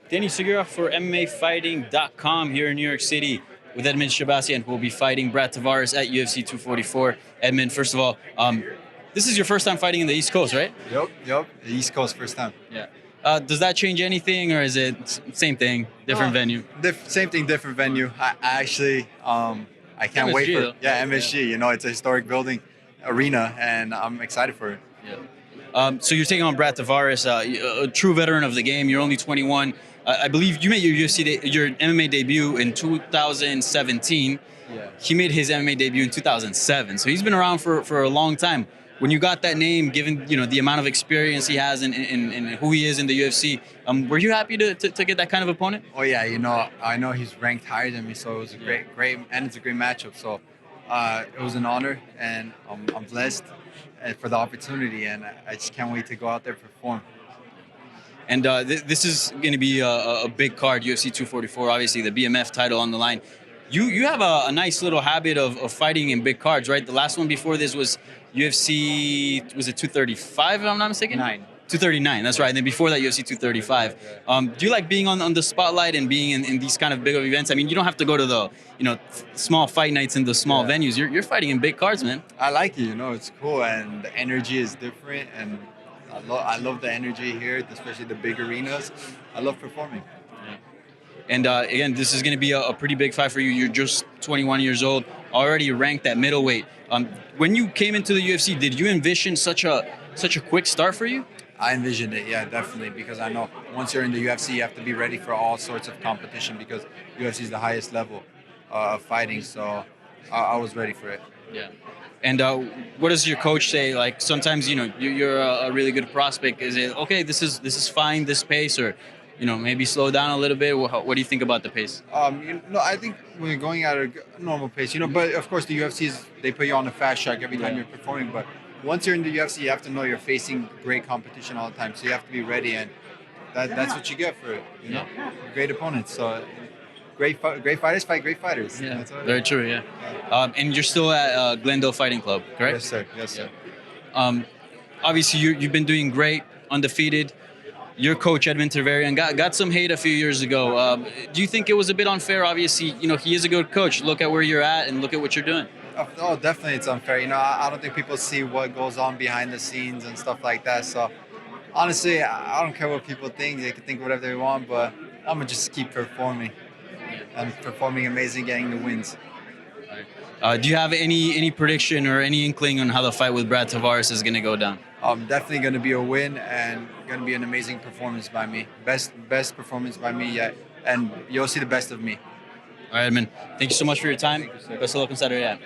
Danny Segura for MMAfighting.com here in New York City with Edmen Shahbazyan, who will be fighting Brad Tavares at UFC 244. Edmond, first of all, this is your first time fighting in the East Coast, right? Yep. The East Coast first time. Yeah. Does that change anything, or is it same thing, different venue? Same thing, different venue. I actually, I can't wait for though. MSG. You know, it's a historic building, arena, and I'm excited for it. Yeah. So you're taking on Brad Tavares, a true veteran of the game. You're only 21. I believe you made your your MMA debut in 2017. Yeah. He made his MMA debut in 2007. So he's been around for a long time. When you got that name, given the amount of experience he has and who he is in the UFC, were you happy to get that kind of opponent? Oh yeah, I know he's ranked higher than me, so it was a great, and it's a great matchup. So it was an honor, and I'm blessed for the opportunity, and I just can't wait to go out there and perform. And this is going to be a big card, UFC 244, obviously the BMF title on the line. You have a nice little habit of fighting in big cards, right? The last one before this was UFC, was it 235, if I'm not mistaken? 239, that's right. And then before that, UFC 235. Do you like being on the spotlight and being in these kind of big events? I mean, you don't have to go to the small fight nights in the small venues. You're fighting in big cards, man. I like it, it's cool, and the energy is different, and I love the energy here, especially the big arenas. I love performing. And again, this is going to be a pretty big fight for you. You're just 21 years old, already ranked at middleweight. When you came into the UFC, did you envision such a quick start for you? I envisioned it, yeah, definitely, because I know once you're in the UFC, you have to be ready for all sorts of competition because UFC is the highest level of fighting. So I was ready for it. Yeah. And what does your coach say? Like sometimes you're a really good prospect. Is it okay? This is fine. This pace, or maybe slow down a little bit. What do you think about the pace? I think when you're going at a normal pace, but of course the UFC they put you on a fast track every time you're performing. But once you're in the UFC, you have to know you're facing great competition all the time. So you have to be ready, and that's what you get for it. Great opponents. So great fighters fight great fighters. Yeah, very true. Yeah. And you're still at Glendale Fighting Club, correct? Yes, sir. Obviously, you've been doing great, undefeated. Your coach, Edmond Tarverdyan, got some hate a few years ago. Do you think it was a bit unfair? Obviously, he is a good coach. Look at where you're at and look at what you're doing. Oh, definitely it's unfair. I don't think people see what goes on behind the scenes and stuff like that. So, honestly, I don't care what people think. They can think whatever they want, but I'm going to just keep performing. And performing amazing, getting the wins. Do you have any prediction or any inkling on how the fight with Brad Tavares is going to go down? Definitely going to be a win and going to be an amazing performance by me. Best performance by me yet, and you'll see the best of me. All right, Edmond. Thank you so much for your time. Best of luck on Saturday.